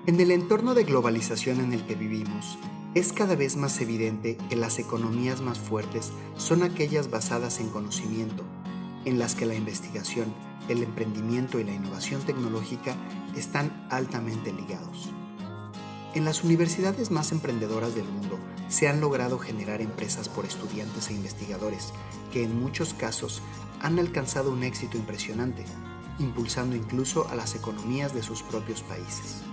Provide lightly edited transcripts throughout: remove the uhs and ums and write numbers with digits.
En el entorno de globalización en el que vivimos, es cada vez más evidente que las economías más fuertes son aquellas basadas en conocimiento, en las que la investigación, el emprendimiento y la innovación tecnológica están altamente ligados. En las universidades más emprendedoras del mundo se han logrado generar empresas por estudiantes e investigadores que en muchos casos han alcanzado un éxito impresionante, impulsando incluso a las economías de sus propios países.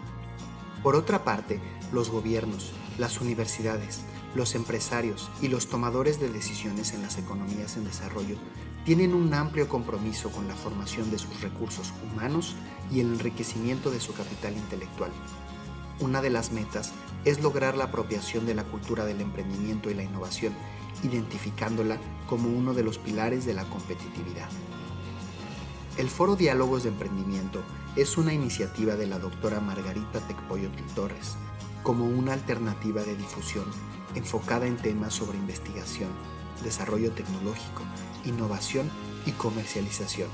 Por otra parte, los gobiernos, las universidades, los empresarios y los tomadores de decisiones en las economías en desarrollo tienen un amplio compromiso con la formación de sus recursos humanos y el enriquecimiento de su capital intelectual. Una de las metas es lograr la apropiación de la cultura del emprendimiento y la innovación, identificándola como uno de los pilares de la competitividad. El Foro Diálogos de Emprendimiento es una iniciativa de la doctora Margarita Tecpoyotl Torres, como una alternativa de difusión enfocada en temas sobre investigación, desarrollo tecnológico, innovación y comercialización,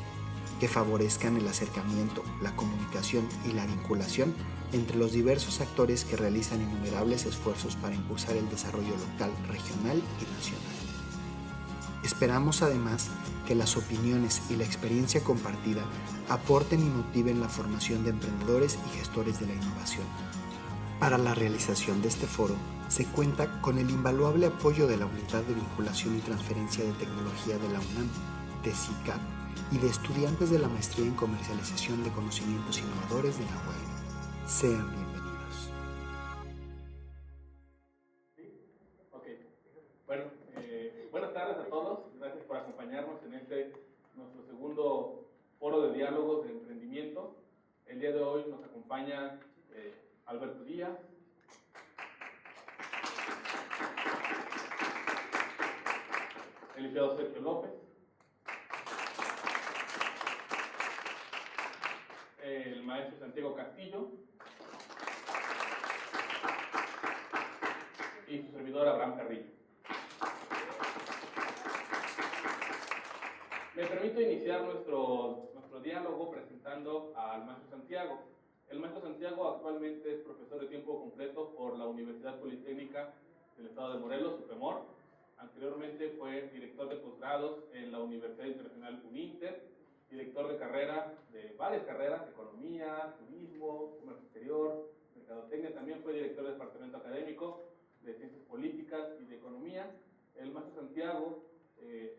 que favorezcan el acercamiento, la comunicación y la vinculación entre los diversos actores que realizan innumerables esfuerzos para impulsar el desarrollo local, regional y nacional. Esperamos además que las opiniones y la experiencia compartida aporten y motiven la formación de emprendedores y gestores de la innovación. Para la realización de este foro, se cuenta con el invaluable apoyo de la Unidad de Vinculación y Transferencia de Tecnología de la UNAM, de CICAP y de estudiantes de la Maestría en Comercialización de Conocimientos Innovadores de la UAM. Sean bienvenidos. Bueno, buenas tardes a todos. Gracias por acompañarnos en nuestro segundo foro de diálogos de emprendimiento. El día de hoy nos acompaña Alberto Díaz, el licenciado Sergio López, el maestro Santiago Castillo y su servidor Abraham Carrillo. Me permito iniciar nuestro diálogo presentando al maestro Santiago. El maestro Santiago actualmente es profesor de tiempo completo por la Universidad Politécnica del Estado de Morelos, UPEMOR. Anteriormente fue director de posgrados en la Universidad Internacional UNINTER, director de varias carreras, economía, turismo, comercio exterior, mercadotecnia. También fue director del departamento académico de ciencias políticas y de economía. El maestro Santiago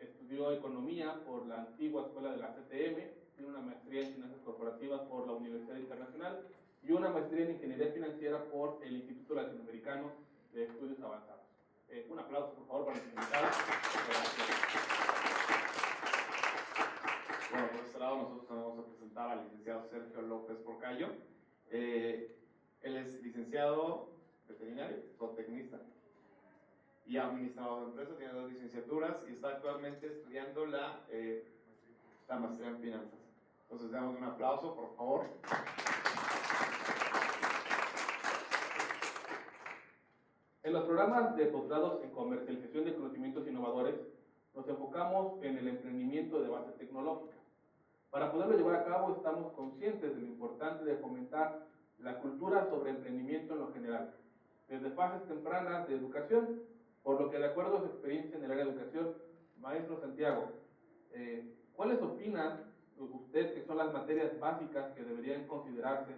estudió economía por la antigua escuela de la CTM, tiene una maestría en finanzas corporativas por la Universidad Internacional y una maestría en ingeniería financiera por el Instituto Latinoamericano de Estudios Avanzados. Un aplauso, por favor, para los invitados. Bueno, por este lado nosotros vamos a presentar al licenciado Sergio López Porcayo. Él es licenciado veterinario, zootecnista y administrador de empresas, tiene 2 licenciaturas y está actualmente estudiando la maestría en finanzas. Entonces, damos un aplauso, por favor. En los programas de posgrados en comercialización de conocimientos innovadores, nos enfocamos en el emprendimiento de base tecnológica. Para poderlo llevar a cabo, estamos conscientes de lo importante de fomentar la cultura sobre emprendimiento en lo general, desde fases tempranas de educación, por lo que, de acuerdo a su experiencia en el área de educación, maestro Santiago, ¿cuáles opina usted que son las materias básicas que deberían considerarse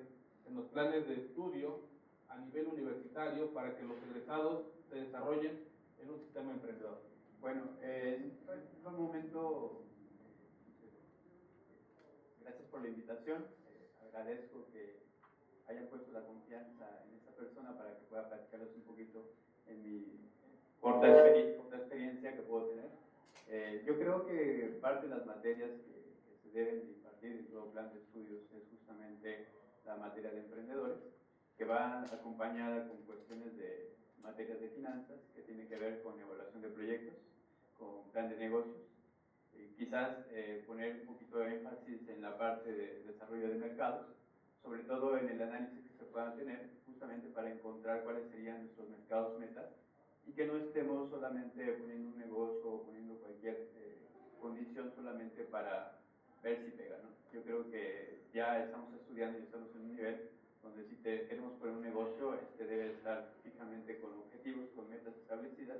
en los planes de estudio a nivel universitario para que los egresados se desarrollen en un sistema emprendedor? Bueno, en un momento, gracias por la invitación. Agradezco que hayan puesto la confianza en esta persona para que pueda platicarles un poquito en mi corta experiencia que puedo tener. Yo creo que parte de las materias que se deben impartir en todo plan de estudios es justamente la materia de emprendedores, que va acompañada con cuestiones de materias de finanzas, que tienen que ver con evaluación de proyectos, con plan de negocios, y quizás poner un poquito de énfasis en la parte de desarrollo de mercados, sobre todo en el análisis que se puedan tener, justamente para encontrar cuáles serían nuestros mercados metas, y que no estemos solamente poniendo un negocio o poniendo cualquier condición solamente para ver si pega, ¿no? Yo creo que ya estamos estudiando y estamos en un nivel donde si queremos poner un negocio, debe estar fijamente con objetivos, con metas establecidas,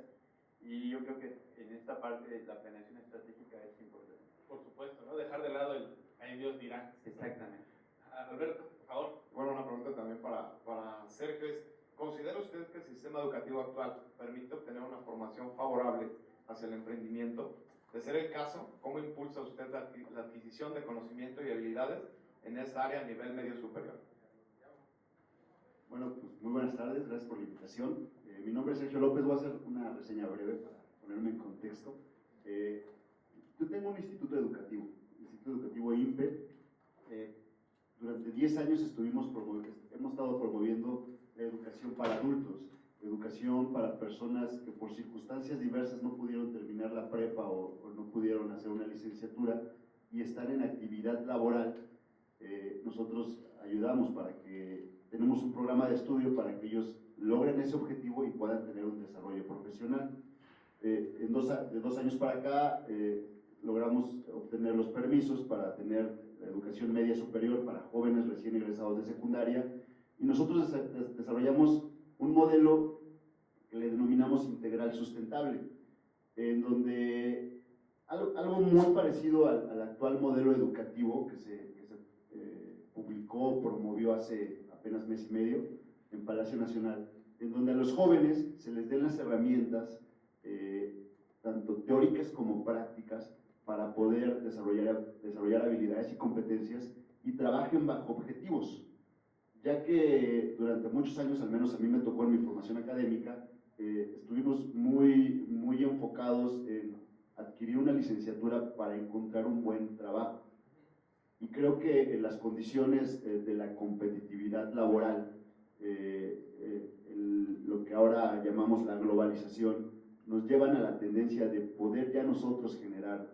y yo creo que en esta parte la planeación estratégica es importante. Por supuesto, ¿no? Dejar de lado el ahí Dios dirá. Exactamente. Alberto, por favor. Bueno, una pregunta también para Sergio es, ¿considera usted que el sistema educativo actual permite obtener una formación favorable hacia el emprendimiento? De ser el caso, ¿cómo impulsa usted la adquisición de conocimiento y habilidades en esa área a nivel medio superior? Bueno, pues muy buenas tardes, gracias por la invitación. Mi nombre es Sergio López, voy a hacer una reseña breve para ponerme en contexto. Yo tengo un instituto educativo INPE. Durante 10 años hemos estado promoviendo la educación para adultos, educación para personas que por circunstancias diversas no pudieron terminar la prepa o no pudieron hacer una licenciatura y están en actividad laboral. Nosotros ayudamos tenemos un programa de estudio para que ellos logren ese objetivo y puedan tener un desarrollo profesional. De 2 años para acá logramos obtener los permisos para tener la educación media superior para jóvenes recién egresados de secundaria, y nosotros desarrollamos un modelo que le denominamos integral sustentable, en donde algo muy parecido al actual modelo educativo que se publicó, promovió hace apenas mes y medio en Palacio Nacional, en donde a los jóvenes se les den las herramientas, tanto teóricas como prácticas, para poder desarrollar habilidades y competencias y trabajen bajo objetivos, ya que durante muchos años, al menos a mí me tocó en mi formación académica, estuvimos muy enfocados en adquirir una licenciatura para encontrar un buen trabajo. Y creo que en las condiciones de la competitividad laboral, lo que ahora llamamos la globalización, nos llevan a la tendencia de poder ya nosotros generar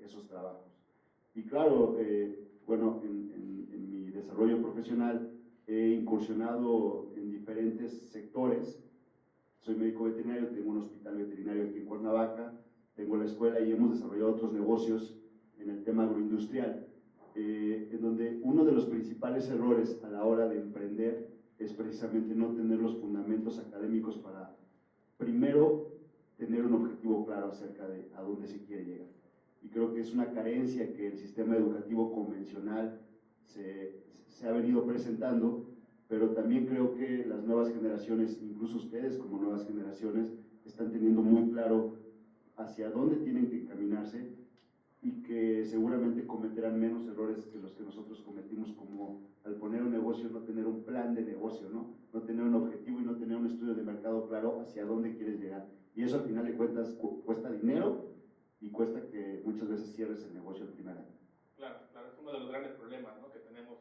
esos trabajos. Y claro, bueno, en mi desarrollo profesional he incursionado en diferentes sectores. Soy médico veterinario, tengo un hospital veterinario aquí en Cuernavaca, tengo la escuela y hemos desarrollado otros negocios en el tema agroindustrial, en donde uno de los principales errores a la hora de emprender es precisamente no tener los fundamentos académicos para, primero, tener un objetivo claro acerca de a dónde se quiere llegar. Y creo que es una carencia que el sistema educativo convencional se ha venido presentando, pero también creo que las nuevas generaciones, incluso ustedes como nuevas generaciones, están teniendo muy claro hacia dónde tienen que encaminarse y que seguramente cometerán menos errores que los que nosotros cometimos, como al poner un negocio no tener un plan de negocio, no tener un objetivo y no tener un estudio de mercado claro hacia dónde quieres llegar. Y eso al final de cuentas cuesta dinero y cuesta que muchas veces cierres el negocio el primer año. Claro, es uno de los grandes problemas, ¿no?, que tenemos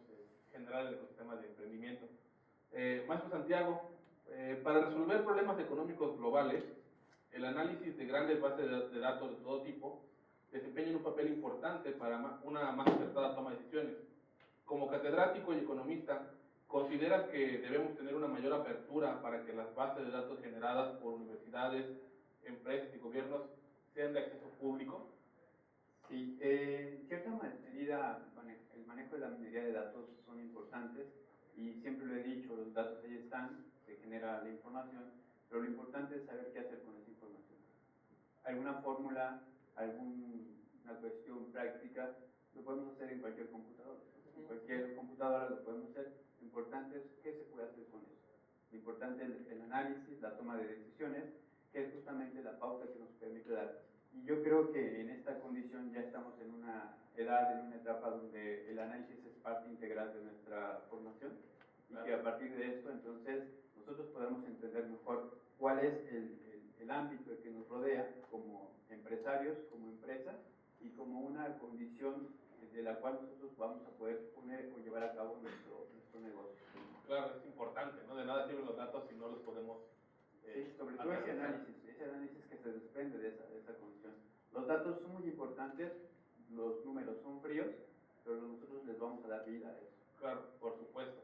en general en el ecosistema de emprendimiento. Maestro Santiago, para resolver problemas económicos globales, el análisis de grandes bases de datos de todo tipo desempeña un papel importante para una más acertada toma de decisiones. Como catedrático y economista, ¿consideras que debemos tener una mayor apertura para que las bases de datos generadas por universidades, empresas y gobiernos sean de acceso público? Sí, en cierta medida el manejo de la minería de datos son importantes y siempre lo he dicho, los datos ahí están, se genera la información, pero lo importante es saber qué hacer con esa información. Alguna fórmula, alguna cuestión práctica, lo podemos hacer en cualquier computadora. En cualquier computadora lo podemos hacer. Lo importante es qué se puede hacer con eso. Lo importante es el análisis, la toma de decisiones, que es justamente la pauta que nos permite dar. Y yo creo que en esta condición ya estamos en una edad, en una etapa donde el análisis es parte integral de nuestra formación, y que a partir de esto entonces nosotros podemos entender mejor cuál es el ámbito que nos rodea como empresarios, como empresa, y como una condición de la cual nosotros vamos a poder poner o llevar a cabo nuestro negocio. Claro, es importante, ¿no? De nada sirven los datos si no los podemos... sí, sobre todo ese análisis que se desprende de esa condición. Los datos son muy importantes, los números son fríos, pero nosotros les vamos a dar vida a eso. Claro, por supuesto.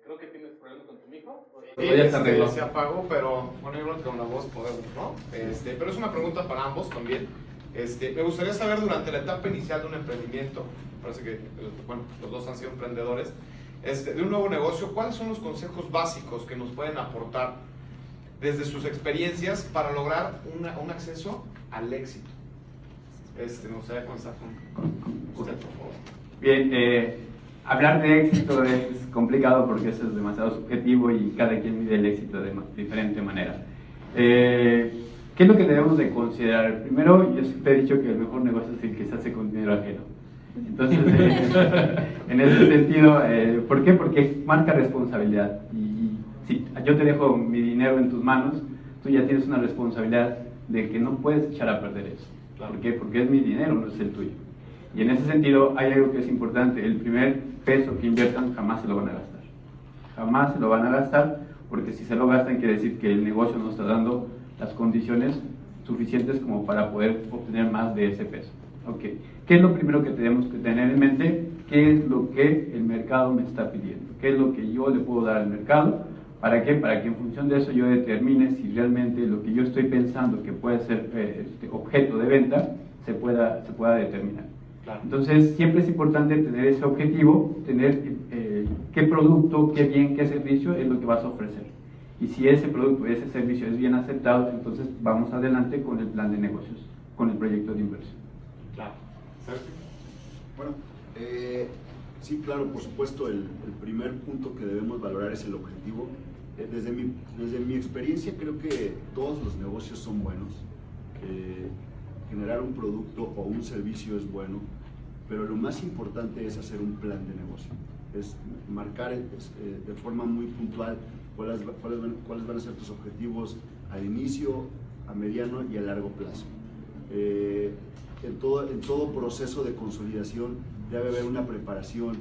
Creo que tienes problemas con tu micro. Sí, se apagó, pero bueno, yo creo que con la voz podemos, ¿no? Pero es una pregunta para ambos también. Me gustaría saber, durante la etapa inicial de un emprendimiento, parece que bueno, los dos han sido emprendedores, de un nuevo negocio, ¿cuáles son los consejos básicos que nos pueden aportar desde sus experiencias para lograr un acceso al éxito? Me gustaría comenzar con usted, por favor. Bien, hablar de éxito es complicado porque eso es demasiado subjetivo y cada quien mide el éxito de diferente manera. ¿Qué es lo que debemos de considerar? Primero, yo siempre he dicho que el mejor negocio es el que se hace con dinero ajeno. Entonces, en ese sentido, ¿por qué? Porque marca responsabilidad. Y si yo te dejo mi dinero en tus manos, tú ya tienes una responsabilidad de que no puedes echar a perder eso. ¿Por qué? Porque es mi dinero, no es el tuyo. Y en ese sentido hay algo que es importante. El primer peso que inviertan jamás se lo van a gastar. Jamás se lo van a gastar, porque si se lo gastan quiere decir que el negocio no está dando las condiciones suficientes como para poder obtener más de ese peso. Okay. ¿Qué es lo primero que tenemos que tener en mente? ¿Qué es lo que el mercado me está pidiendo? ¿Qué es lo que yo le puedo dar al mercado? ¿Para qué? Para que en función de eso yo determine si realmente lo que yo estoy pensando que puede ser objeto de venta se pueda determinar. Claro. Entonces siempre es importante tener ese objetivo, tener qué producto, qué bien, qué servicio es lo que vas a ofrecer. Y si ese producto, ese servicio es bien aceptado, entonces vamos adelante con el plan de negocios, con el proyecto de inversión. Claro. Bueno, sí, claro, por supuesto, el primer punto que debemos valorar es el objetivo. Desde mi experiencia, creo que todos los negocios son buenos. Generar un producto o un servicio es bueno, pero lo más importante es hacer un plan de negocio. Es marcar de forma muy puntual cuáles van a ser tus objetivos al inicio, a mediano y a largo plazo. En todo proceso de consolidación debe haber una preparación.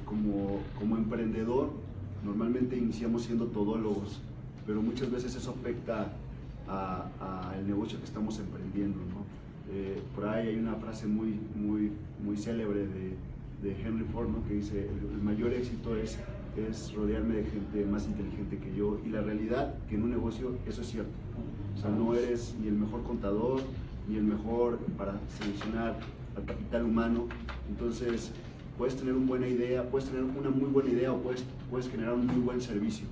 Como emprendedor, normalmente iniciamos siendo todólogos, pero muchas veces eso afecta al negocio que estamos emprendiendo, ¿no? Por ahí hay una frase muy célebre de Henry Ford, ¿no? Que dice: el mayor éxito es rodearme de gente más inteligente que yo. Y la realidad que en un negocio eso es cierto. O sea, no eres ni el mejor contador ni el mejor para seleccionar al capital humano. Entonces puedes tener una muy buena idea o puedes generar un muy buen servicio,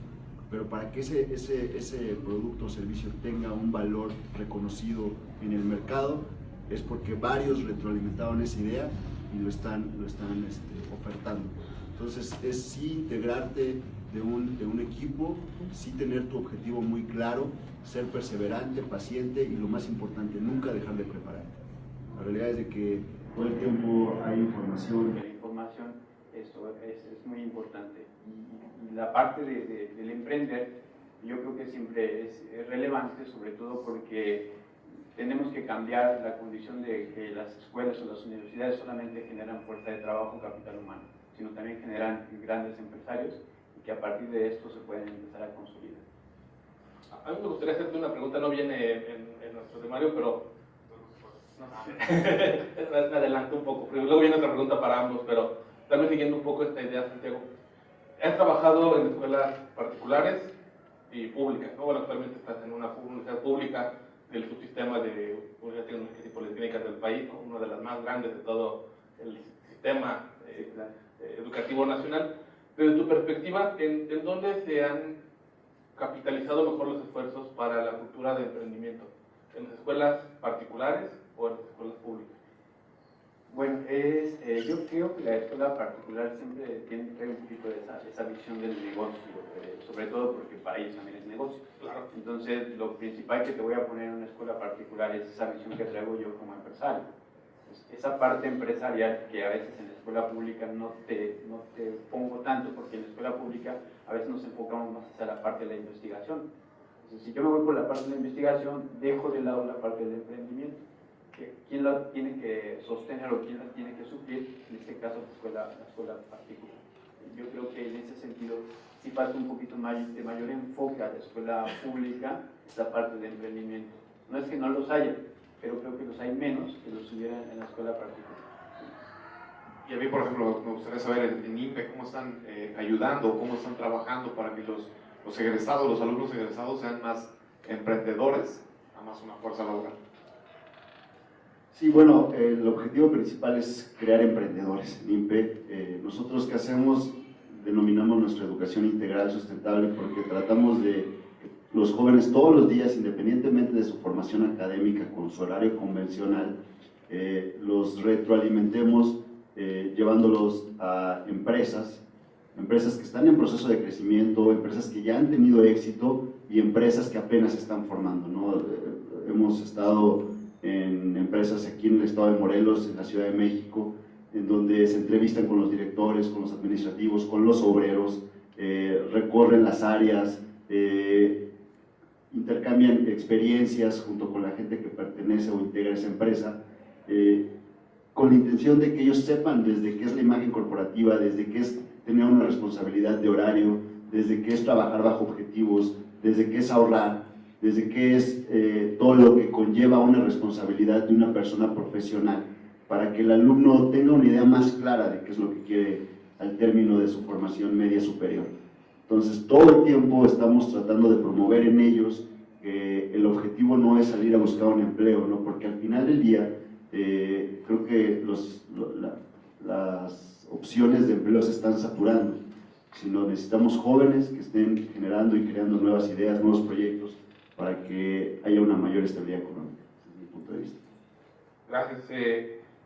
pero para que ese producto o servicio tenga un valor reconocido en el mercado es porque varios retroalimentaron esa idea y lo están ofertando. Entonces es sí integrarte de un equipo, sí tener tu objetivo muy claro, ser perseverante, paciente y lo más importante, nunca dejar de prepararte. La realidad es de que todo el tiempo hay información. La información eso es muy importante. Y la parte del emprender, yo creo que siempre es relevante, sobre todo porque tenemos que cambiar la condición de que las escuelas o las universidades solamente generan fuerza de trabajo, capital humano, sino también generan grandes empresarios y que a partir de esto se pueden empezar a consolidar. A mí me gustaría hacerte una pregunta, no viene en nuestro temario, pero me adelanto un poco, luego viene otra pregunta para ambos, pero también siguiendo un poco esta idea, Santiago. Has trabajado en escuelas particulares y públicas, ¿no? Bueno, actualmente estás en una universidad pública del subsistema de universidades tecnológicas y politécnicas del país, ¿no? Una de las más grandes de todo el sistema educativo nacional. Desde tu perspectiva, ¿en dónde se han capitalizado mejor los esfuerzos para la cultura de emprendimiento? ¿En las escuelas particulares o en las escuelas públicas? Bueno, yo creo que la escuela particular siempre tiene que tener un poquito de esa visión del negocio, sobre todo porque para ellos también es negocio. Claro. Entonces, lo principal que te voy a poner en una escuela particular es esa visión que traigo yo como empresario. Esa parte empresarial que a veces en la escuela pública no te pongo tanto, porque en la escuela pública a veces nos enfocamos más hacia la parte de la investigación. Entonces, si yo me voy por la parte de la investigación, dejo de lado la parte del emprendimiento. ¿Quién la tiene que sostener o quién la tiene que suplir? En este caso, la escuela particular. Yo creo que en ese sentido sí falta un poquito de mayor enfoque a la escuela pública, esta parte del emprendimiento. No es que no los haya, pero creo que los hay menos que los hubiera en la escuela particular. Y a mí, por ejemplo, me gustaría saber en INPE cómo están ayudando, cómo están trabajando para que los egresados, los alumnos egresados sean más emprendedores, a más una fuerza laboral. Sí, bueno, el objetivo principal es crear emprendedores en INPE. Nosotros que hacemos, nuestra educación integral sustentable, porque tratamos de que los jóvenes todos los días, independientemente de su formación académica, con su horario convencional, los retroalimentemos llevándolos a empresas que están en proceso de crecimiento, empresas que ya han tenido éxito y empresas que apenas se están formando, ¿no? Hemos estado en empresas aquí en el estado de Morelos, en la Ciudad de México, en donde se entrevistan con los directores, con los administrativos, con los obreros, recorren las áreas, intercambian experiencias junto con la gente que pertenece o integra esa empresa, con la intención de que ellos sepan desde qué es la imagen corporativa, desde qué es tener una responsabilidad de horario, desde qué es trabajar bajo objetivos, desde qué es ahorrar, desde qué es todo lo que conlleva una responsabilidad de una persona profesional, para que el alumno tenga una idea más clara de qué es lo que quiere al término de su formación media superior. Entonces, todo el tiempo estamos tratando de promover en ellos que el objetivo no es salir a buscar un empleo, ¿no? Porque al final del día, creo que las opciones de empleo se están saturando, sino necesitamos jóvenes que estén generando y creando nuevas ideas, nuevos proyectos, para que haya una mayor estabilidad económica, desde mi punto de vista. Gracias.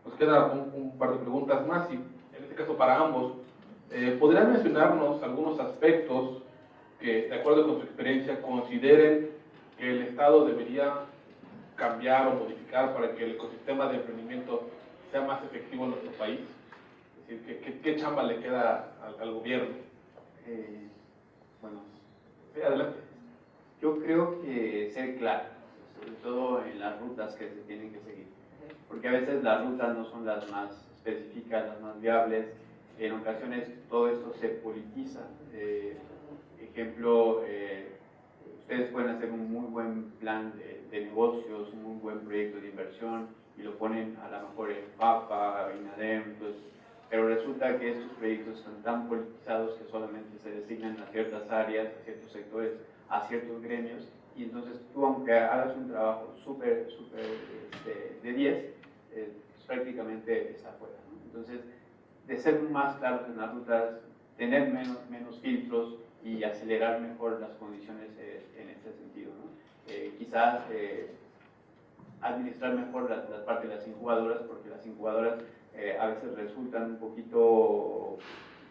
Nos queda un par de preguntas más, y en este caso para ambos. ¿Podrían mencionarnos algunos aspectos que, de acuerdo con su experiencia, consideren que el Estado debería cambiar o modificar para que el ecosistema de emprendimiento sea más efectivo en nuestro país? Es decir, ¿qué chamba le queda al gobierno? Bueno, Sí, adelante. yo creo que ser claro, sobre todo en las rutas que se tienen que seguir, porque a veces las rutas no son las más específicas, las más viables. En ocasiones todo esto se politiza. Ejemplo, ustedes pueden hacer un muy buen plan de negocios, un muy buen proyecto de inversión y lo ponen a lo mejor en PAPA, INADEM, entonces, pero resulta que estos proyectos están tan politizados que solamente se designan a ciertas áreas, a ciertos sectores, a ciertos gremios, y entonces tú, aunque hagas un trabajo súper de 10, pues prácticamente está fuera, ¿no? Entonces, de ser más claros en las rutas, tener menos filtros y acelerar mejor las condiciones en este sentido, ¿no? Quizás administrar mejor la parte de las incubadoras, porque las incubadoras a veces resultan un poquito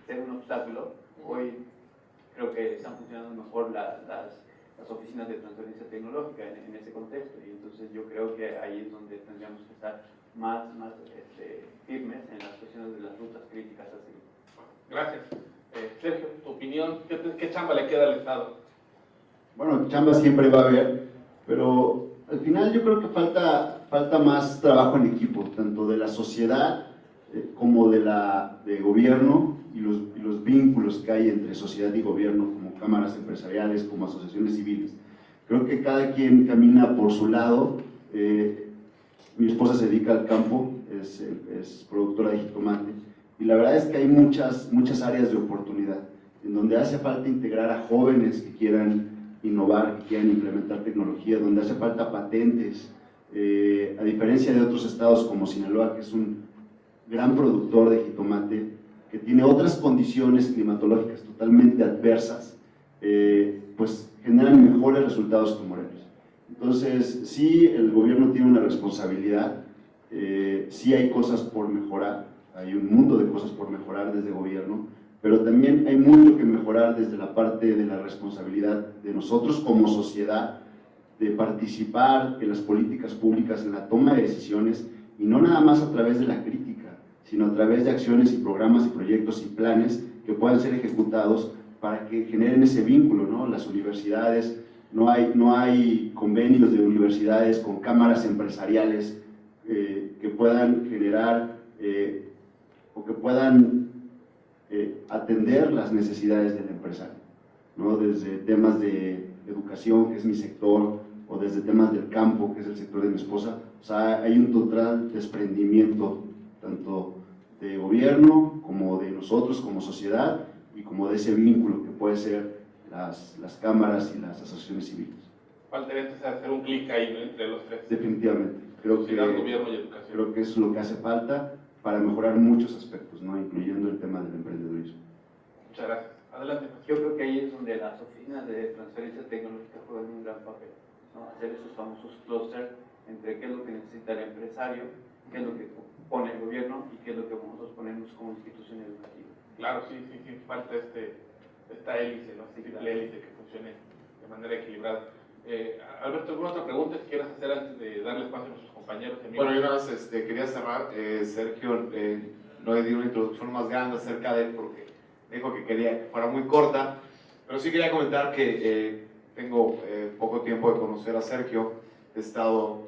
ser un obstáculo. Hoy creo que están funcionando mejor las oficinas de transferencia tecnológica en ese contexto, y entonces yo creo que ahí es donde tendríamos que estar más firmes en las cuestiones de las rutas críticas a seguir. Gracias. Sergio, tu opinión, ¿qué chamba le queda al Estado? Bueno, chamba siempre va a haber, pero al final yo creo que falta más trabajo en equipo, tanto de la sociedad como de gobierno, y los vínculos que hay entre sociedad y gobierno, como cámaras empresariales, como asociaciones civiles. Creo que cada quien camina por su lado. Mi esposa se dedica al campo, es productora de jitomate, y la verdad es que hay muchas áreas de oportunidad, en donde hace falta integrar a jóvenes que quieran innovar, que quieran implementar tecnología, donde hace falta patentes, a diferencia de otros estados como Sinaloa, que es un gran productor de jitomate, que tiene otras condiciones climatológicas totalmente adversas, pues generan mejores resultados que Morelos. Entonces, sí, el gobierno tiene una responsabilidad, sí hay cosas por mejorar, hay un mundo de cosas por mejorar desde gobierno, pero también hay mucho que mejorar desde la parte de la responsabilidad de nosotros como sociedad, de participar en las políticas públicas, en la toma de decisiones, y no nada más a través de la crítica, sino a través de acciones y programas y proyectos y planes que puedan ser ejecutados para que generen ese vínculo, ¿no? Las universidades, no hay convenios de universidades con cámaras empresariales que puedan generar o que puedan atender las necesidades del empresario, ¿no? Desde temas de educación, que es mi sector, o desde temas del campo, que es el sector de mi esposa. O sea, hay un total desprendimiento, tanto de gobierno, como de nosotros como sociedad, y como de ese vínculo que puede ser las cámaras y las asociaciones civiles. Falta entonces hacer un clic ahí, ¿no?, entre los tres. Definitivamente. Sociedad, gobierno y educación. Creo que es lo que hace falta para mejorar muchos aspectos, ¿no? Incluyendo el tema del emprendedurismo. Muchas gracias. Adelante. Yo creo que ahí es donde las oficinas de transferencia tecnológica juegan un gran papel, ¿no? Hacer esos famosos clústeres entre qué es lo que necesita el empresario, qué es lo que pone el gobierno y qué es lo que nosotros ponemos como institución educativa. Claro, sí, falta esta hélice, ¿no? Triple hélice que funcione de manera equilibrada. Alberto, ¿alguna otra pregunta que quieras hacer antes de darle espacio a nuestros compañeros? Bueno, yo nada más quería cerrar. Sergio no le di una introducción más grande acerca de él porque dijo que quería que fuera muy corta, pero sí quería comentar que tengo poco tiempo de conocer a Sergio. He estado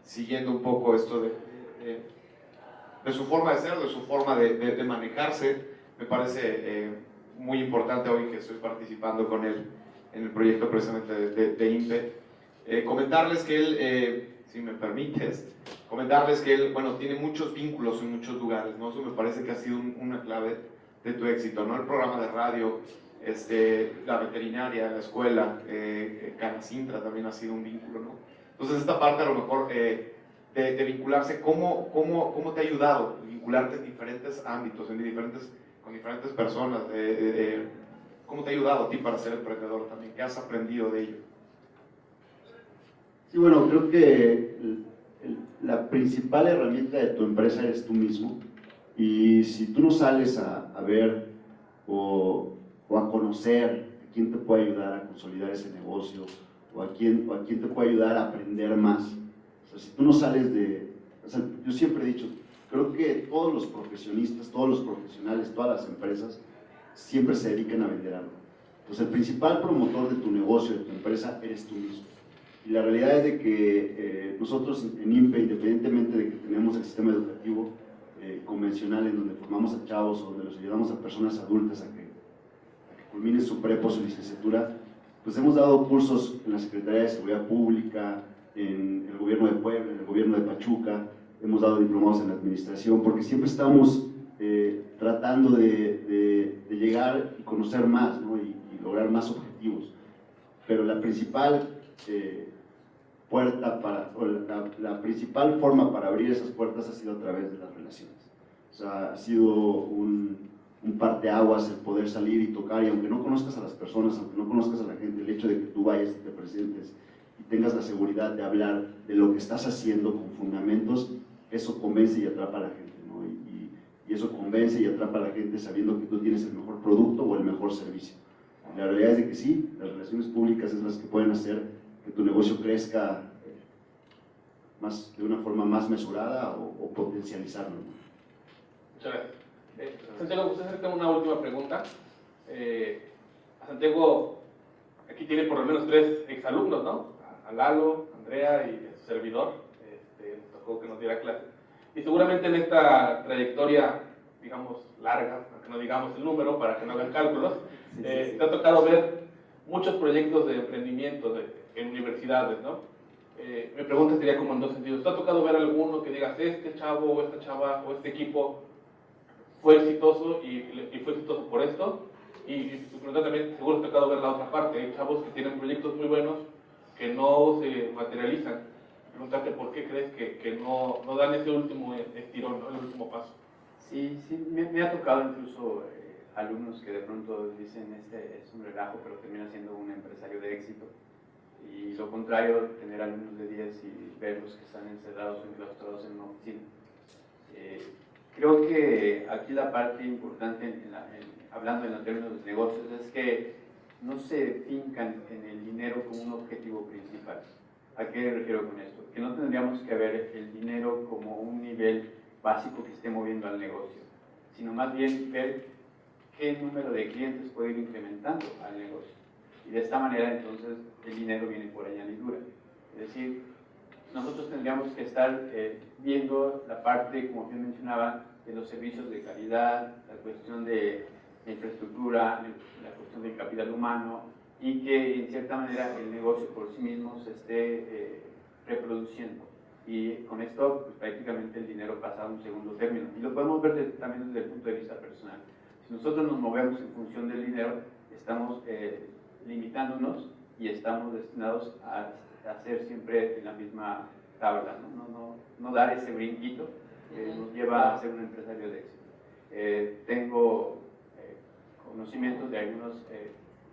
siguiendo un poco esto de su forma de ser, de su forma de manejarse. Me parece muy importante hoy que estoy participando con él en el proyecto precisamente de INPE. Comentarles que él, si me permites, comentarles que él, bueno, tiene muchos vínculos en muchos lugares, ¿no? Eso me parece que ha sido una clave de tu éxito, ¿no? El programa de radio, la veterinaria, la escuela, Canacintra también ha sido un vínculo, ¿no? Entonces esta parte a lo mejor de vincularse, ¿cómo te ha ayudado vincularte en diferentes ámbitos, con diferentes personas? ¿Cómo te ha ayudado a ti para ser emprendedor también? ¿Qué has aprendido de ello? Sí, bueno, creo que la principal herramienta de tu empresa eres tú mismo, y si tú no sales a ver o a conocer a quién te puede ayudar a consolidar ese negocio, o a quién te puede ayudar a aprender más, o sea, si tú no sales yo siempre he dicho, creo que todos los profesionistas, todos los profesionales, todas las empresas siempre se dedican a vender algo. Entonces el principal promotor de tu negocio, de tu empresa, eres tú mismo. Y la realidad es de que nosotros en INPE, independientemente de que tenemos el sistema educativo convencional en donde formamos a chavos o donde los ayudamos a personas adultas a que culminen su prepo, su licenciatura, pues hemos dado cursos en la Secretaría de Seguridad Pública, en el gobierno de Puebla, en el gobierno de Pachuca, hemos dado diplomados en la administración, porque siempre estamos tratando de llegar y conocer más, ¿no? y lograr más objetivos. Pero la principal la principal forma para abrir esas puertas ha sido a través de las relaciones. O sea, ha sido un parteaguas el poder salir y tocar, y aunque no conozcas a las personas, aunque no conozcas a la gente, el hecho de que tú vayas y te presentes y tengas la seguridad de hablar de lo que estás haciendo con fundamentos, eso convence y atrapa a la gente, ¿no? Y eso convence y atrapa a la gente sabiendo que tú tienes el mejor producto o el mejor servicio. La realidad es de que sí, las relaciones públicas es las que pueden hacer que tu negocio crezca de una forma más mesurada o potencializarlo, ¿no? Muchas gracias. Santiago, usted acerca una última pregunta. A Santiago, aquí tiene por lo menos 3 exalumnos, ¿no? A Lalo, Andrea y a su servidor. Nos tocó que nos diera clase. Y seguramente en esta trayectoria, digamos, larga, aunque no digamos el número para que no hagan cálculos, te ha tocado ver muchos proyectos de emprendimiento en universidades, ¿no? Mi pregunta sería como en 2 sentidos. ¿Te ha tocado ver alguno que digas, este chavo o esta chava o este equipo fue exitoso y fue exitoso por esto? Y tu pregunta también, seguro te ha tocado ver la otra parte. Hay chavos que tienen proyectos muy buenos que no se materializan. Preguntarte por qué crees que no dan ese último estirón, ¿no? El último paso. Sí, me ha tocado incluso alumnos que de pronto dicen, este es un relajo, pero termina siendo un empresario de éxito. Y lo contrario, tener alumnos de 10 y verlos que están encerrados o enclaustrados en una oficina. Creo que aquí la parte importante, hablando en los términos de negocios, es que no se fincan en el dinero como un objetivo principal. ¿A qué me refiero con esto? Que no tendríamos que ver el dinero como un nivel básico que esté moviendo al negocio, sino más bien ver qué número de clientes puede ir incrementando al negocio. Y de esta manera, entonces, el dinero viene por añadidura. Es decir, nosotros tendríamos que estar viendo la parte, como bien mencionaba, de los servicios de calidad, la cuestión de la infraestructura, la cuestión del capital humano, y que en cierta manera el negocio por sí mismo se esté reproduciendo. Y con esto, pues, prácticamente el dinero pasa a un segundo término. Y lo podemos ver también desde el punto de vista personal. Si nosotros nos movemos en función del dinero, estamos limitándonos y estamos destinados a hacer siempre en la misma tabla, no dar ese brinquito que nos lleva a ser un empresario de éxito. Tengo conocimientos de algunos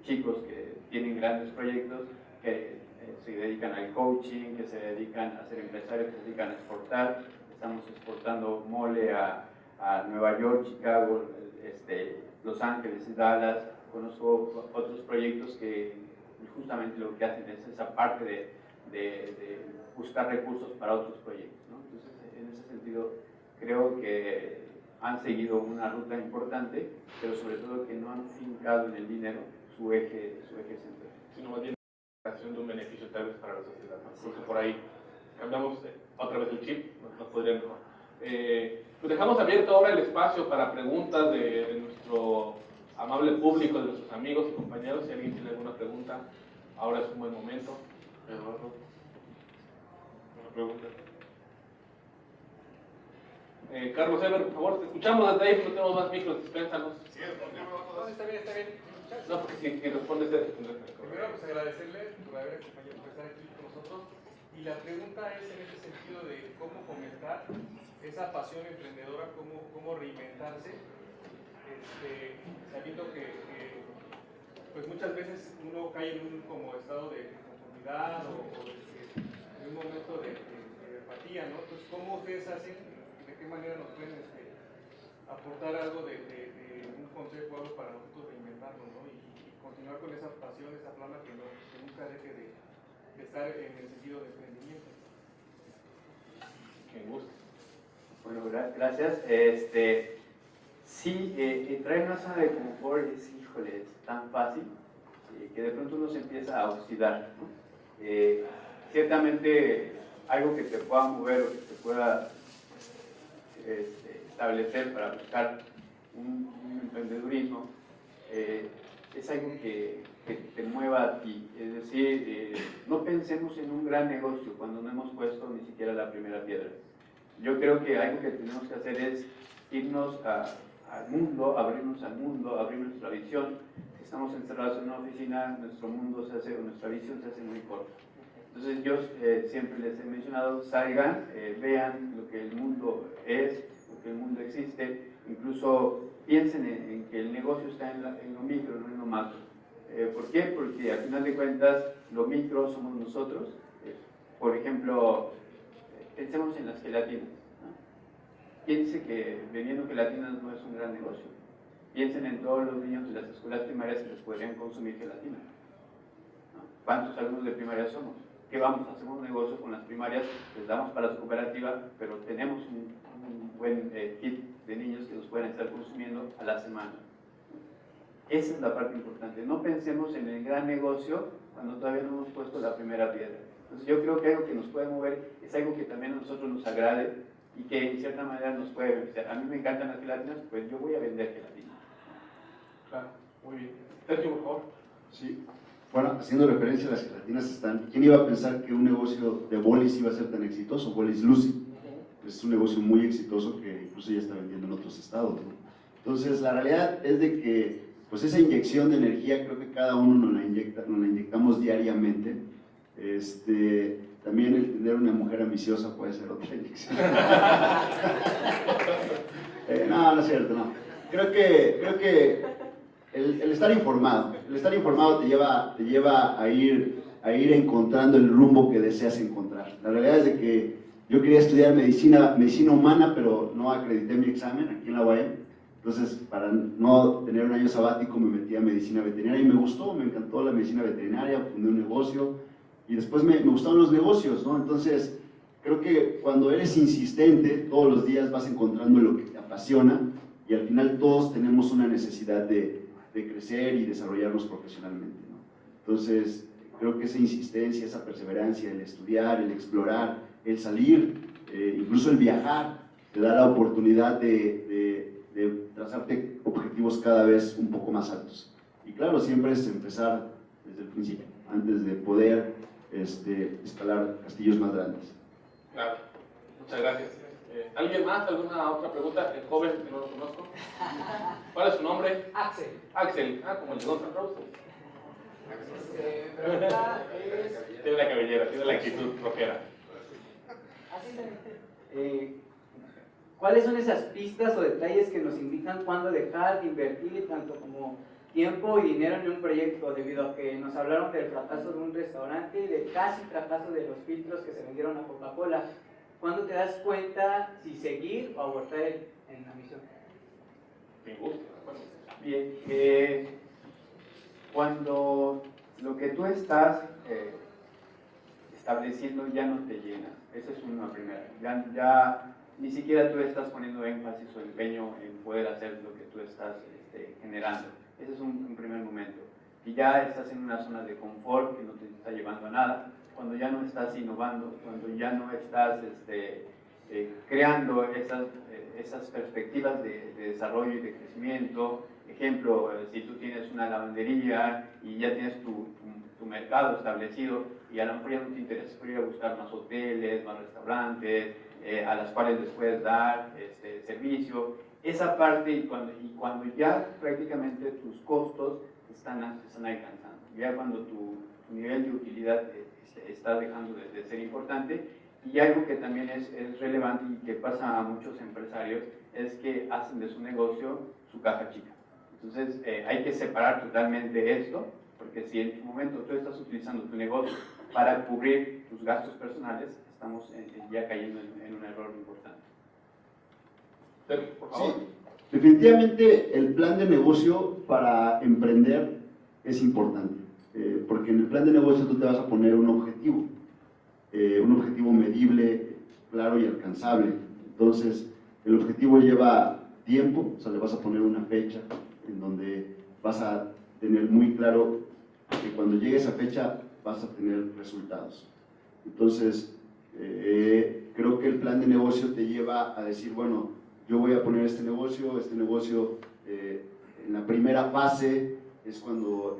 chicos que tienen grandes proyectos, que se dedican al coaching, que se dedican a ser empresarios, que se dedican a exportar. Estamos exportando mole a Nueva York, Chicago, Los Ángeles y Dallas. Conozco otros proyectos que justamente lo que hacen es esa parte de buscar recursos para otros proyectos, ¿no? Entonces, en ese sentido, creo que han seguido una ruta importante, pero sobre todo que no han fincado en el dinero su eje central. Sino más bien la creación de un beneficio tal vez para la sociedad, ¿no? Porque por ahí cambiamos otra vez el chip, nos podría mejor. Pues dejamos abierto ahora el espacio para preguntas de nuestro amable público, de nuestros amigos y compañeros. Si alguien tiene alguna pregunta, ahora es un buen momento. Eduardo, ¿una pregunta? Carlos Eber, por favor, te escuchamos desde ahí, no tenemos más micros, dispénsanos. Sí, está bien, está bien. No, porque si respondes... Primero, pues agradecerle por haber acompañado, por estar aquí con nosotros. Y la pregunta es en ese sentido de cómo fomentar esa pasión emprendedora, cómo reinventarse, sabiendo que pues muchas veces uno cae en un como estado de conformidad o en un momento de apatía, ¿no? Entonces, ¿cómo ustedes hacen? ¿De qué manera nos pueden aportar algo de un consejo, algo para nosotros reinventarnos, ¿no? Y continuar con esa pasión, esa flama que nunca deje de estar en el sentido de emprendimiento. Qué gusto. Bueno, gracias. Sí, entrar en una zona de confort es, híjole, es tan fácil que de pronto uno se empieza a oxidar, ¿no? Ciertamente, algo que te pueda mover o que te pueda establecer para buscar un emprendedurismo es algo que te mueva a ti. Es decir, no pensemos en un gran negocio cuando no hemos puesto ni siquiera la primera piedra. Yo creo que algo que tenemos que hacer es irnos al mundo, abrirnos al mundo, abrir nuestra visión. Si estamos encerrados en una oficina, nuestra visión se hace muy corta. Entonces yo siempre les he mencionado, salgan, vean lo que el mundo es, lo que el mundo existe, incluso piensen en que el negocio está en lo micro, no en lo macro. ¿Por qué? Porque al final de cuentas lo micro somos nosotros. Por ejemplo, pensemos en las gelatinas, ¿no? Piense que vendiendo gelatinas no es un gran negocio. Piensen en todos los niños de las escuelas primarias que les podrían consumir gelatina, ¿no? ¿Cuántos alumnos de primaria somos? ¿Qué vamos? Hacemos un negocio con las primarias, les damos para su cooperativa, pero tenemos un buen kit de niños que nos pueden estar consumiendo a la semana. Esa es la parte importante. No pensemos en el gran negocio cuando todavía no hemos puesto la primera piedra. Entonces yo creo que algo que nos puede mover es algo que también a nosotros nos agrade y que en cierta manera nos puede beneficiar. A mí me encantan las gelatinas, pues yo voy a vender gelatina. Claro, muy bien. Sergio, por favor. Sí. Bueno, haciendo referencia a las gelatinas están. ¿Quién iba a pensar que un negocio de bolis iba a ser tan exitoso? Bolis Lucy. Es un negocio muy exitoso que incluso ya está vendiendo en otros estados, ¿no? Entonces, la realidad es de que pues esa inyección de energía creo que cada uno nos la inyectamos diariamente. También el tener una mujer ambiciosa puede ser otra inyección. No es cierto, no. Creo que el estar informado te lleva a ir encontrando el rumbo que deseas encontrar. La realidad es de que yo quería estudiar medicina humana, pero no acredité mi examen aquí en la UAM. Entonces, para no tener un año sabático, me metí a medicina veterinaria y me gustó, me encantó la medicina veterinaria, fundé un negocio y después me gustaron los negocios, ¿no? Entonces, creo que cuando eres insistente, todos los días vas encontrando lo que te apasiona y al final todos tenemos una necesidad de crecer y desarrollarnos profesionalmente, ¿no? Entonces, creo que esa insistencia, esa perseverancia, el estudiar, el explorar, el salir, incluso el viajar, te da la oportunidad de trazarte objetivos cada vez un poco más altos. Y claro, siempre es empezar desde el principio, antes de poder escalar castillos más grandes. Claro, muchas gracias. ¿Alguien más? ¿Alguna otra pregunta? El joven que no lo conozco. ¿Cuál es su nombre? Axel. Axel, como el de Guns N' Roses. Mi pregunta es... Tiene la cabellera, tiene la actitud rockera. Así ¿Cuáles son esas pistas o detalles que nos indican cuándo dejar de invertir tanto como tiempo y dinero en un proyecto, debido a que nos hablaron del fracaso de un restaurante y del casi fracaso de los filtros que se vendieron a Coca-Cola? ¿Cuándo te das cuenta si seguir o abortar en la misión? Me gusta. Bien, cuando lo que tú estás estableciendo ya no te llena, esa es una primera. Ya ni siquiera tú estás poniendo énfasis o empeño en poder hacer lo que tú estás generando. Ese es un primer momento. Y ya estás en una zona de confort que no te está llevando a nada, cuando ya no estás innovando, cuando ya no estás creando esas perspectivas de desarrollo y de crecimiento. Ejemplo, si tú tienes una lavandería y ya tienes tu mercado establecido y a lo mejor ya no te interesa ir a buscar más hoteles, más restaurantes, a las cuales les puedes dar servicio, esa parte y cuando ya prácticamente tus costos están alcanzando, ya cuando tu nivel de utilidad está dejando de ser importante. Y algo que también es relevante y que pasa a muchos empresarios es que hacen de su negocio su caja chica. Entonces hay que separar totalmente esto, porque si en tu momento tú estás utilizando tu negocio para cubrir tus gastos personales, estamos ya cayendo en un error importante. Por favor. Sí, definitivamente el plan de negocio para emprender es importante, porque en el plan de negocio tú te vas a poner un objetivo medible, claro y alcanzable. Entonces, el objetivo lleva tiempo, o sea, le vas a poner una fecha en donde vas a tener muy claro que cuando llegue esa fecha vas a tener resultados. Entonces, creo que el plan de negocio te lleva a decir, bueno, yo voy a poner este negocio en la primera fase es cuando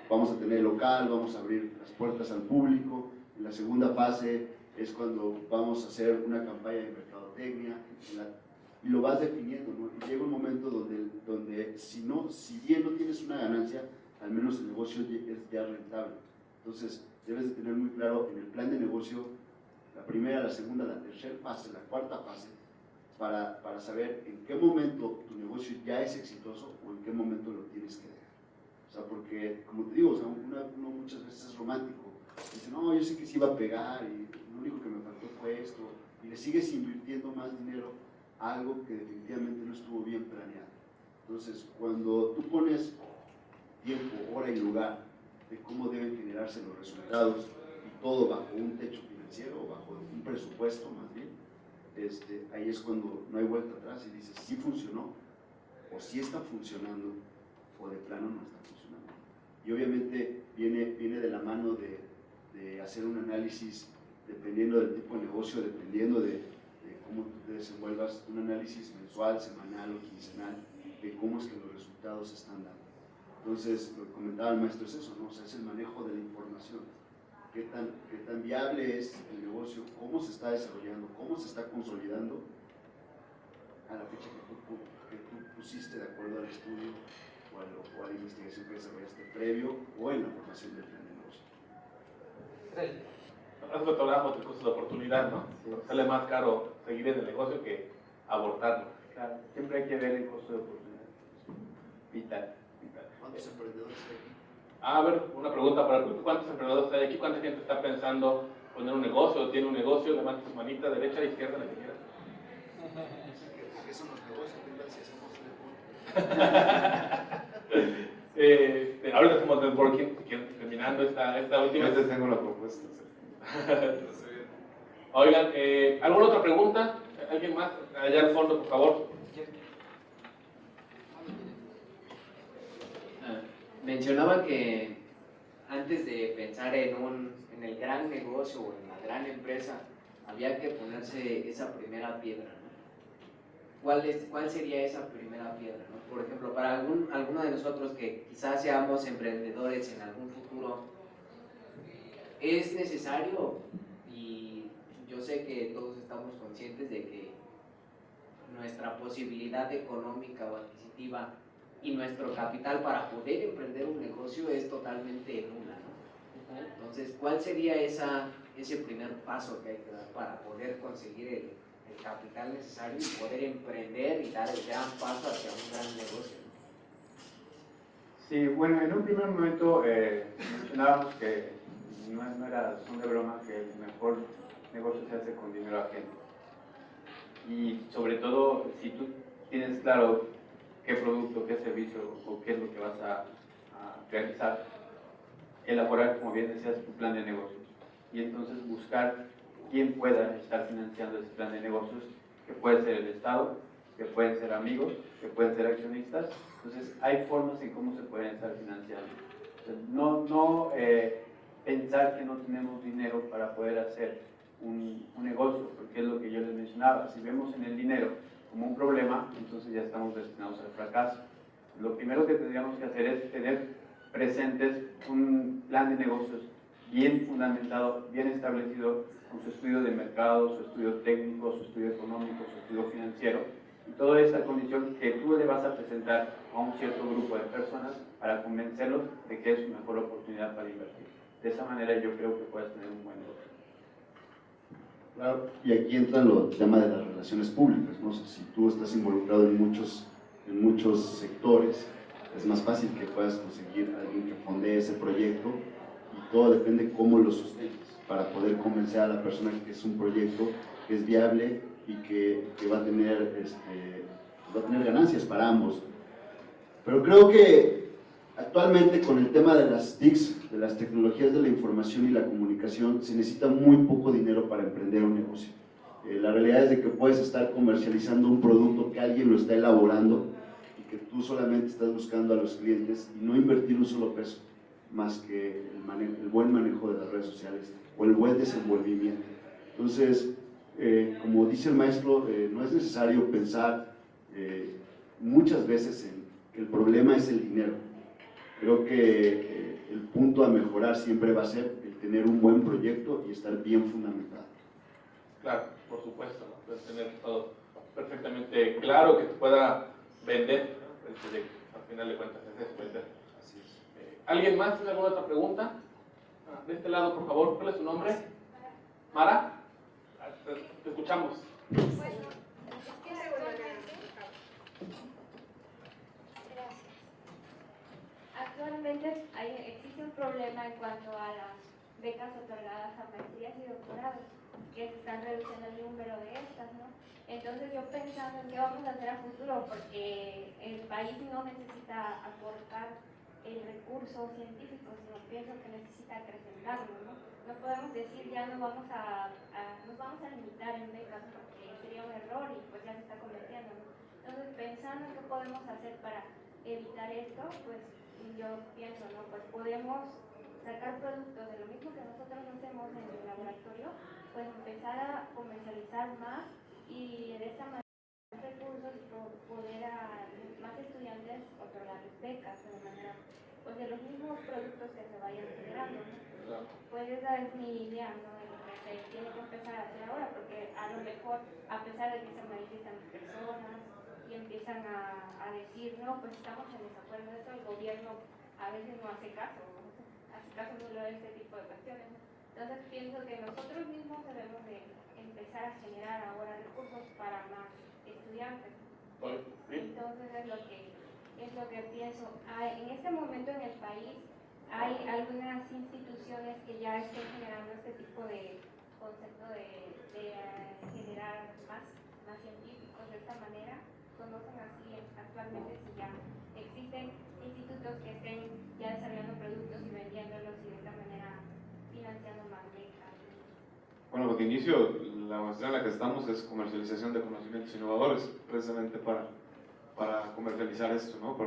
vamos a tener local, vamos a abrir las puertas al público. En la segunda fase es cuando vamos a hacer una campaña de mercadotecnia y lo vas definiendo, ¿no? Y llega un momento donde si bien no tienes una ganancia, al menos el negocio es ya rentable. Entonces debes de tener muy claro en el plan de negocio la primera, la segunda, la tercera fase, la cuarta fase, para saber en qué momento tu negocio ya es exitoso o en qué momento lo tienes que dejar. O sea, porque, como te digo, o sea, uno muchas veces es romántico. Dice, no, yo sé que sí iba a pegar y lo único que me faltó fue esto. Y le sigues invirtiendo más dinero a algo que definitivamente no estuvo bien planeado. Entonces, cuando tú pones tiempo, hora y lugar de cómo deben generarse los resultados y todo bajo un techo financiero, bajo un presupuesto más bien, ahí es cuando no hay vuelta atrás y dices, sí funcionó, o sí está funcionando, o de plano no está funcionando. Y obviamente viene de la mano de hacer un análisis dependiendo del tipo de negocio, dependiendo de cómo tú te desenvuelvas, un análisis mensual, semanal o quincenal de cómo es que los resultados se están dando. Entonces, lo que comentaba el maestro es eso, ¿no? O sea, es el manejo de la información. Qué tan viable es el negocio, cómo se está desarrollando, cómo se está consolidando a la fecha que tú pusiste de acuerdo al estudio o a la investigación que desarrollaste previo o en la formación del plan de negocio. Hace rato hablábamos del costo de oportunidad, ¿no? Porque sale más caro seguir en el negocio que abortarlo. Claro, siempre hay que ver el costo de oportunidad. Vital. ¿Cuántos emprendedores hay aquí? A ver, una pregunta para el grupo. ¿Cuántos emprendedores hay aquí? ¿Cuánta gente está pensando poner un negocio o tiene un negocio? Levanta su manita, derecha, izquierda, la que quieras. ¿Qué son los negocios? ¿Qué tal si hacemos networking? Ahorita hacemos networking, terminando esta última. Yo te tengo la propuesta. Oigan, ¿alguna otra pregunta? ¿Alguien más? Allá al fondo, por favor. Mencionaba que antes de pensar en el gran negocio o en la gran empresa, había que ponerse esa primera piedra, ¿no? ¿Cuál sería esa primera piedra, ¿no? Por ejemplo, para alguno de nosotros que quizás seamos emprendedores en algún futuro, es necesario, y yo sé que todos estamos conscientes de que nuestra posibilidad económica o adquisitiva y nuestro capital para poder emprender un negocio es totalmente nula, ¿no? Entonces, ¿cuál sería ese primer paso que hay que dar para poder conseguir el capital necesario y poder emprender y dar el gran paso hacia un gran negocio. Sí, bueno, en un primer momento mencionábamos que no era son de broma que el mejor negocio se hace con dinero ajeno. Y sobre todo, si tú tienes claro qué producto, qué servicio o qué es lo que vas a realizar, elaborar, como bien decías, tu plan de negocios. Y entonces buscar quién pueda estar financiando ese plan de negocios, que puede ser el Estado, que pueden ser amigos, que pueden ser accionistas. Entonces, hay formas en cómo se pueden estar financiando. Entonces, no pensar que no tenemos dinero para poder hacer un negocio, porque es lo que yo les mencionaba. Si vemos en el dinero como un problema, entonces ya estamos destinados al fracaso. Lo primero que tendríamos que hacer es tener presentes un plan de negocios bien fundamentado, bien establecido, con su estudio de mercado, su estudio técnico, su estudio económico, su estudio financiero, y toda esa condición que tú le vas a presentar a un cierto grupo de personas para convencerlos de que es su mejor oportunidad para invertir. De esa manera yo creo que puedes tener un buen negocio. Claro, y aquí entra el tema de las relaciones públicas, ¿no? Si tú estás involucrado en muchos sectores, es más fácil que puedas conseguir a alguien que fondee ese proyecto, y todo depende cómo lo sustentes para poder convencer a la persona que es un proyecto que es viable y que va a tener ganancias para ambos. Pero creo que actualmente con el tema de las TICs, de las tecnologías de la información y la comunicación, se necesita muy poco dinero para emprender un negocio. La realidad es de que puedes estar comercializando un producto que alguien lo está elaborando y que tú solamente estás buscando a los clientes y no invertir un solo peso, más que el buen manejo de las redes sociales o el buen desenvolvimiento. Entonces, como dice el maestro, no es necesario pensar muchas veces en que el problema es el dinero. Creo que el punto a mejorar siempre va a ser el tener un buen proyecto y estar bien fundamentado. Claro, por supuesto, ¿no? Puedes tener todo perfectamente claro, que se pueda vender, ¿no? Al final de cuentas es eso, vender. Así es. ¿Alguien más tiene alguna otra pregunta? De este lado, por favor, ¿cuál es su nombre? ¿Mara? Te escuchamos. Bueno, actualmente existe un problema en cuanto a las becas otorgadas a maestrías y doctorados, que se están reduciendo el número de estas, ¿no? Entonces yo pensando en qué vamos a hacer a futuro, porque el país no necesita aportar el recurso científico, sino pienso que necesita acrecentarlo, ¿no? No podemos decir ya nos vamos a limitar en becas, porque sería un error y pues ya se está cometiendo, ¿no? Entonces pensando en qué podemos hacer para evitar esto, pues yo pienso, ¿no? Pues podemos sacar productos de lo mismo que nosotros hacemos en el laboratorio, pues empezar a comercializar más y de esta manera recursos poder a más estudiantes otorgarles becas de manera, pues de los mismos productos que se vayan generando, ¿no? Pues esa es mi idea, ¿no? De lo que se tiene que empezar a hacer ahora, porque a lo mejor, a pesar de que se manifiestan personas y empiezan a decir, no, pues estamos en desacuerdo de eso, el gobierno a veces no hace caso, ¿no? Hace caso solo de este tipo de cuestiones, ¿no? Entonces pienso que nosotros mismos debemos de empezar a generar ahora recursos para más estudiantes. Entonces es lo que pienso. En este momento en el país hay algunas instituciones que ya están generando este tipo de concepto de generar más científicos de esta manera. Conocen así actualmente si ya existen institutos que estén ya desarrollando productos y vendiéndolos y de esta manera financiando más becas. Bueno, de inicio, la maestría en la que estamos es comercialización de conocimientos innovadores, precisamente para comercializar esto, ¿no?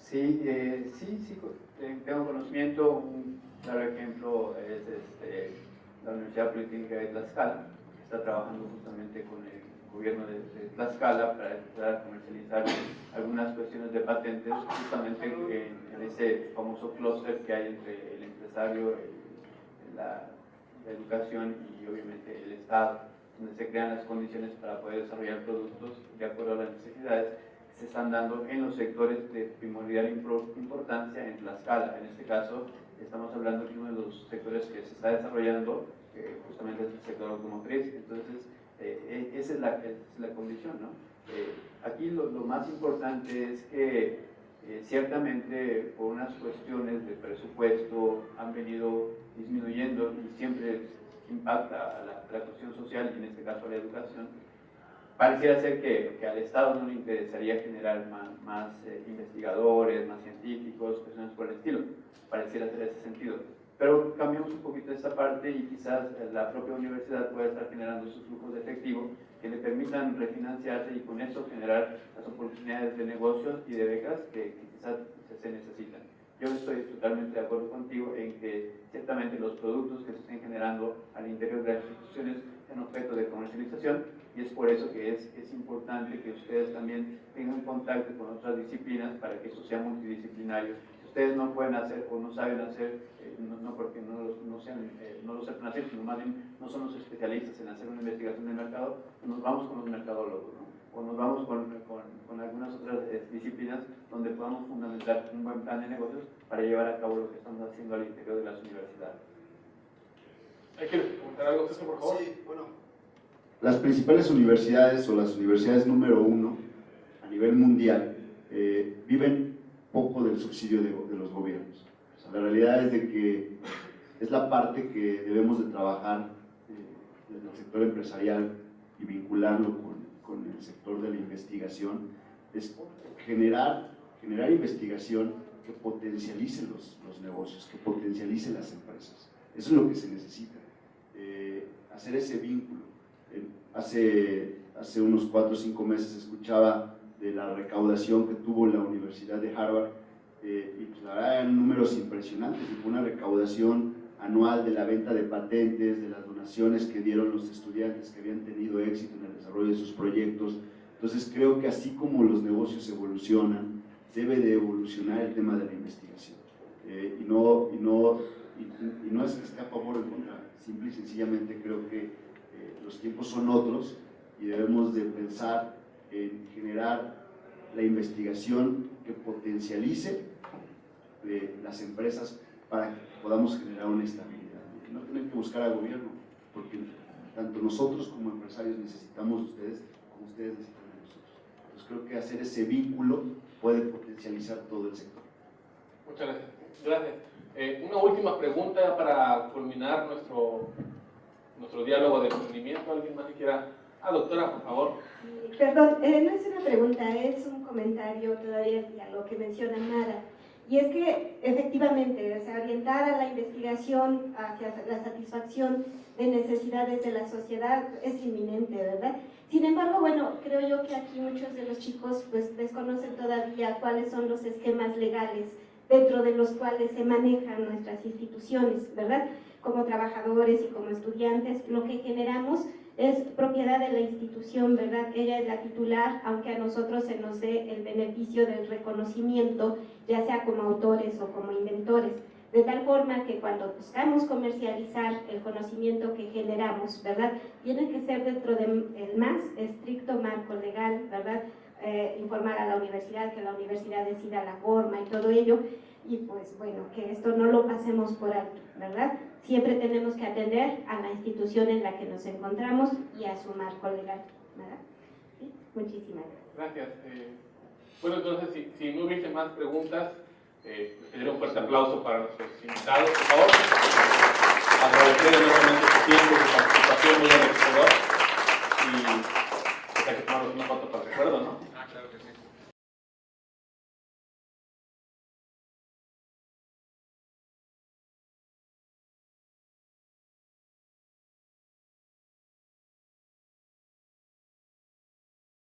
Sí, tengo conocimiento. Un claro ejemplo es la Universidad Politécnica de Tlaxcala, que está trabajando justamente con el gobierno de Tlaxcala para empezar a comercializar algunas cuestiones de patentes, justamente en ese famoso clúster que hay entre el empresario, la educación y obviamente el Estado, donde se crean las condiciones para poder desarrollar productos de acuerdo a las necesidades que se están dando en los sectores de primordial importancia en Tlaxcala. En este caso, estamos hablando de uno de los sectores que se está desarrollando, justamente es el sector automotriz. Entonces, Esa es la condición, ¿no? Aquí lo más importante es que ciertamente por unas cuestiones de presupuesto han venido disminuyendo y siempre impacta a la cuestión social y en este caso a la educación. Pareciera ser que al Estado no le interesaría generar más investigadores, más científicos, personas por el estilo. Pareciera ser ese sentido. Pero cambiamos un poquito esta parte y quizás la propia universidad pueda estar generando sus flujos de efectivo que le permitan refinanciarse y con eso generar las oportunidades de negocios y de becas que quizás se necesitan. Yo estoy totalmente de acuerdo contigo en que ciertamente los productos que se estén generando al interior de las instituciones sean objeto de comercialización y es por eso que es importante que ustedes también tengan contacto con otras disciplinas para que eso sea multidisciplinario. Si ustedes no pueden hacer o no saben hacer, no porque no lo sepan hacer, sino más bien no son los especialistas en hacer una investigación de mercado, nos vamos con los mercadólogos, ¿no? O nos vamos con algunas otras disciplinas donde podamos fundamentar un buen plan de negocios para llevar a cabo lo que estamos haciendo al interior de las universidades. ¿Hay que comentar algo, César, por favor? Sí, bueno. Las principales universidades o las universidades número 1 a nivel mundial viven poco del subsidio de los gobiernos. O sea, la realidad es de que es la parte que debemos de trabajar desde el sector empresarial y vincularlo con el sector de la investigación, es generar investigación que potencialice los negocios, que potencialice las empresas. Eso es lo que se necesita, hacer ese vínculo. Hace unos 4 o 5 meses escuchaba de la recaudación que tuvo la Universidad de Harvard y pues la verdad eran números impresionantes, y fue una recaudación anual de la venta de patentes, de las donaciones que dieron los estudiantes que habían tenido éxito en el desarrollo de sus proyectos. Entonces creo que así como los negocios evolucionan, debe de evolucionar el tema de la investigación. Y no es que esté a favor o en contra, simple y sencillamente creo que los tiempos son otros y debemos de pensar en generar la investigación que potencialice las empresas para que podamos generar una estabilidad. No tener que buscar al gobierno, porque tanto nosotros como empresarios necesitamos de ustedes, como ustedes necesitan de nosotros. Entonces creo que hacer ese vínculo puede potencializar todo el sector. Muchas gracias. Gracias. Una última pregunta para culminar nuestro diálogo de emprendimiento. ¿Alguien más que quiera? Doctora, por favor. Perdón, no es una pregunta, es un comentario todavía a lo que menciona Mara. Y es que efectivamente, o sea, orientar a la investigación hacia la satisfacción de necesidades de la sociedad es inminente, ¿verdad? Sin embargo, bueno, creo yo que aquí muchos de los chicos pues desconocen todavía cuáles son los esquemas legales dentro de los cuales se manejan nuestras instituciones, ¿verdad? Como trabajadores y como estudiantes, lo que generamos es propiedad de la institución, ¿verdad? Ella es la titular, aunque a nosotros se nos dé el beneficio del reconocimiento, ya sea como autores o como inventores, de tal forma que cuando buscamos comercializar el conocimiento que generamos, ¿verdad? Tiene que ser dentro del más estricto marco legal, ¿verdad? Informar a la universidad, que la universidad decida la forma y todo ello, y pues bueno, que esto no lo pasemos por alto, ¿verdad? Siempre tenemos que atender a la institución en la que nos encontramos y a su marco legal, ¿verdad? ¿Sí? Muchísimas gracias. Gracias. Bueno, entonces, si no hubiese más preguntas, pediré un fuerte aplauso para nuestros invitados, por favor. Agradecer enormemente su tiempo, su participación muy enriquecedor y hay que tomarnos una foto para el recuerdo, ¿no? Claro que sí.